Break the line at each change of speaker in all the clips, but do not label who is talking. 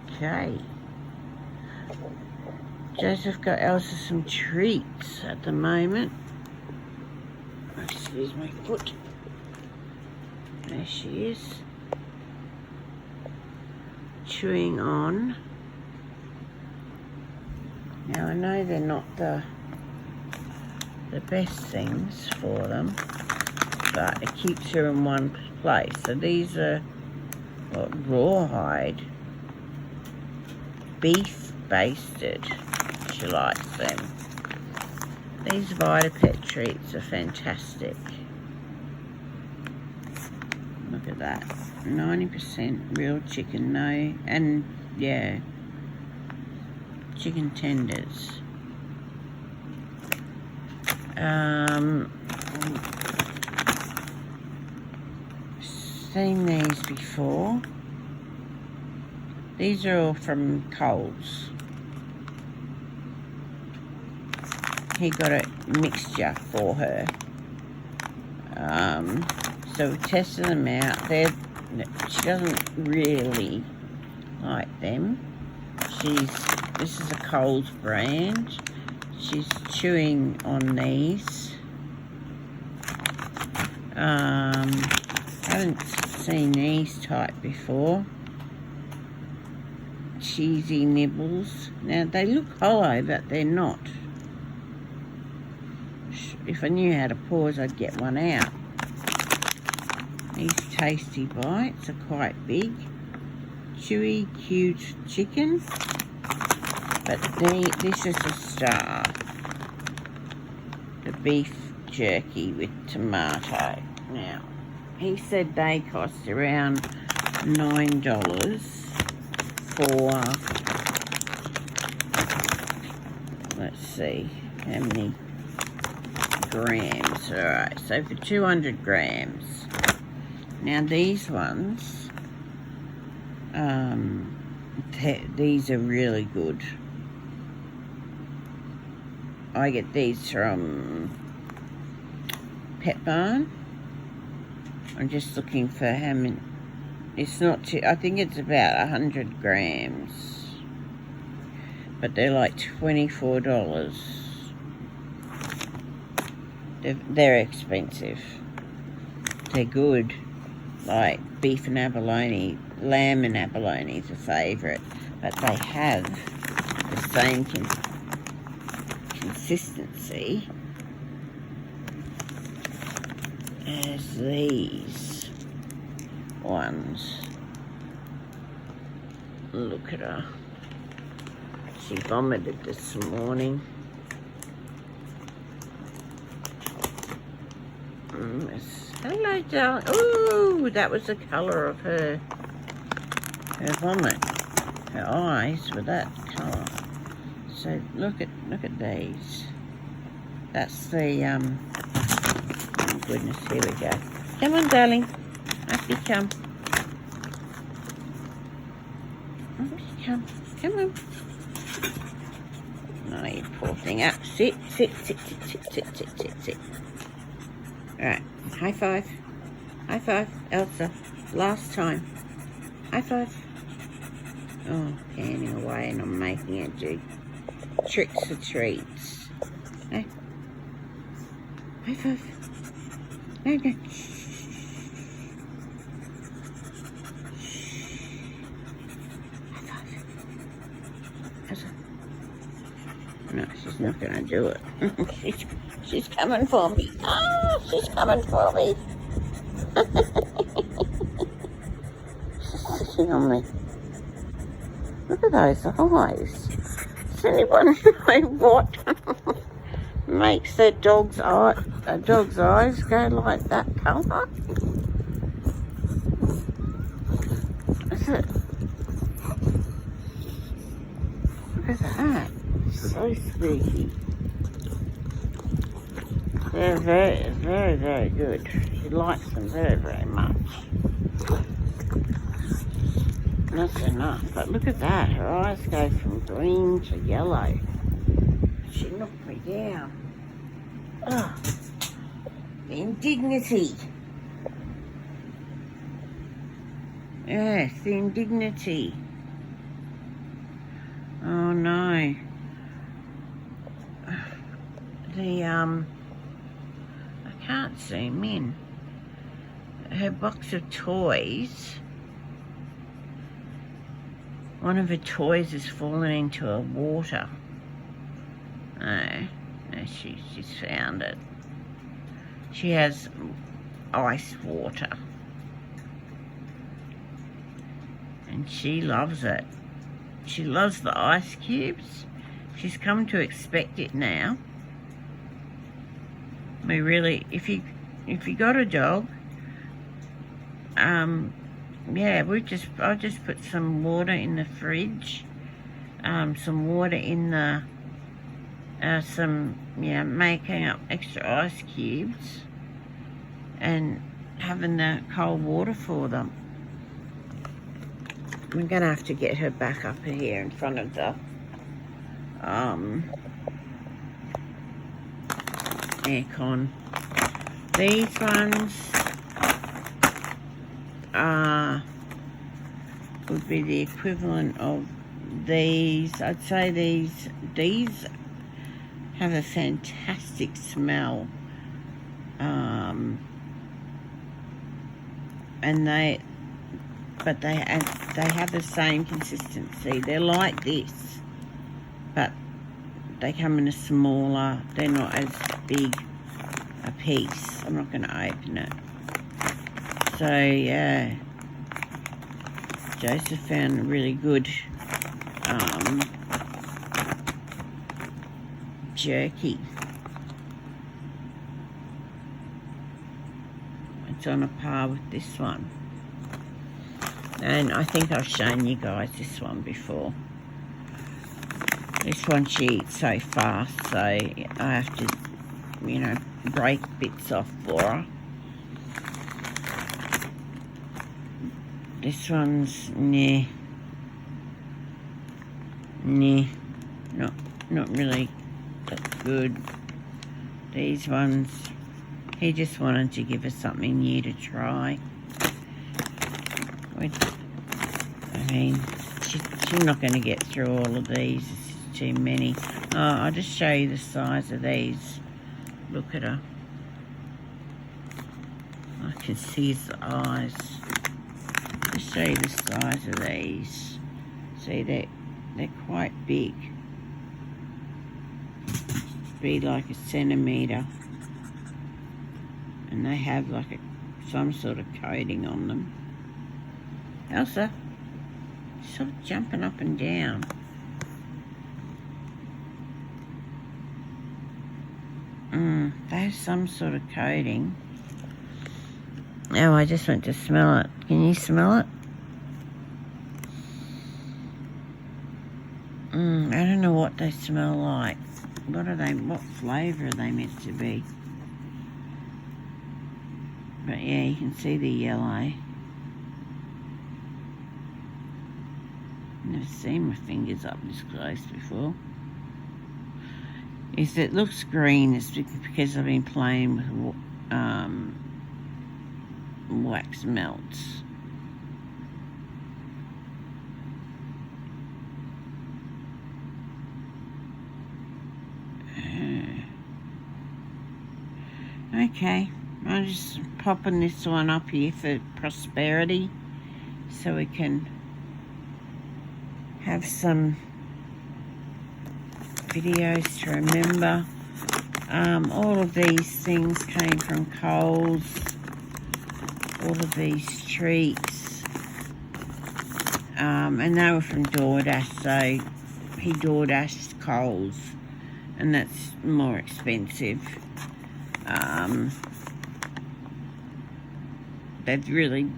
Okay. Joseph got Elsa some treats at the moment. Excuse my foot. There she is. Chewing on. Now I know they're not the best things for them, but it keeps her in one place. So these are what, rawhide, beef basted. She likes them. These Vitapet treats are fantastic. Look at that. 90% real chicken, no, and yeah, chicken tenders. Seen these before. These are all from Coles. He got a mixture for her. So we tested them out. She doesn't really like them. This is a Coles brand. She's chewing on these. Haven't seen these type before. Cheesy nibbles. Now they look hollow, but they're not. If I knew how to pause, I'd get one out. These tasty bites are quite big. Chewy Cubes chicken. But this is a star. The beef jerky with tomato. Now, he said they cost around $9 for, let's see, how many grams. Alright, so for 200 grams. Now these ones, these are really good. I get these from Pet Barn. I'm just looking for how many. It's not too, I think it's about 100 grams. But they're like $24. They're expensive. They're good. Like beef and abalone, lamb and abalone is a favourite. But they have the same consistency as these ones. Look at her. She vomited this morning. Hello, darling. Ooh, that was the colour of her vomit. Her eyes were that colour. So look at these. That's the oh goodness, here we go. Come on, darling. Up you come. Up you come. Come on. No, you poor thing. Up. Sit. Alright. High five. High five, Elsa. Last time. High five. Oh, panning away and I'm making it do tricks or treats. Hey. High five. No, no. High five. Elsa. No, she's not going to do it. She's coming for me. Oh, she's coming for me. She's sitting on me. Look at those eyes. Does anyone know what makes a dog's eyes go like that colour? Is it? Look at that. So spooky. They're very good. She likes them very much. That's enough. But look at that. Her eyes go from green to yellow. She knocked me down. Oh, the indignity. Yes, the indignity. Oh no. I can't zoom in. Her box of toys. One of her toys has fallen into her water. No, she's found it. She has ice water. And she loves it. She loves the ice cubes. She's come to expect it now. We really, if you got a dog, yeah, I'll just put some water in the fridge, some water in the, making up extra ice cubes, and having the cold water for them. I'm gonna have to get her back up here in front of the aircon. These ones would be the equivalent of these. I'd say these have a fantastic smell, and they have the same consistency. They're like this, but they come in a smaller, they're not as big a piece. I'm not going to open it. So yeah, Joseph found really good jerky. It's on a par with this one. And I think I've shown you guys this one before. This one she eats so fast, so I have to, break bits off for her. This one's not really that good. These ones, he just wanted to give us something new to try. I mean, she's not going to get through all of these. It's too many. Oh, I'll just show you the size of these. Look at her. I can see his eyes. Just show you the size of these. See, they're quite big. Be like a centimetre. And they have like some sort of coating on them. Elsa, stop jumping up and down. They have some sort of coating. Oh, I just went to smell it. Can you smell it? I don't know what they smell like. What flavour are they meant to be? But yeah, you can see the yellow. Never seen my fingers up this close before. If it looks green, it's because I've been playing with wax melts. Okay, I'm just popping this one up here for prosperity, so we can have some videos to remember. All of these things came from Coles. All of these treats. And they were from DoorDash, so he DoorDashed Coles, and that's more expensive. They've really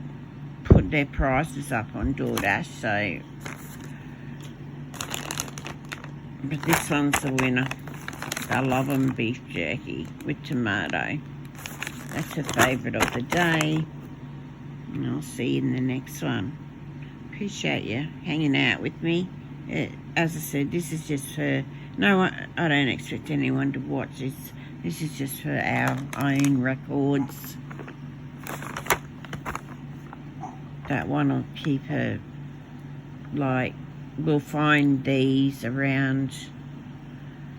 put their prices up on DoorDash, so... But this one's the winner. I love them, beef jerky with tomato. That's a favourite of the day. And I'll see you in the next one. Appreciate you hanging out with me. As I said, this is just for... I don't expect anyone to watch this. This is just for our own records. That one will keep her, like, will find these around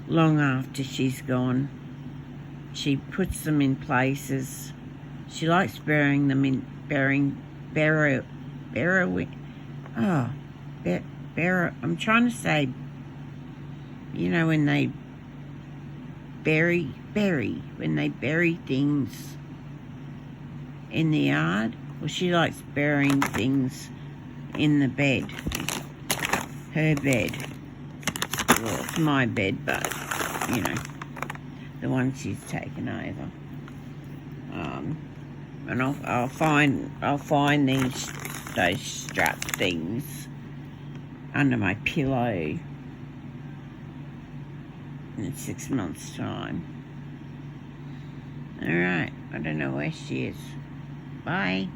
long after she's gone. She puts them in places. She likes burying them in I'm trying to say, you know, when they bury things in the yard. Well, she likes burying things in the bed, her bed. Well, it's my bed, but you know, the one she's taken over. And I'll find those strap things under my pillow in 6 months' time. Alright, I don't know where she is. Bye.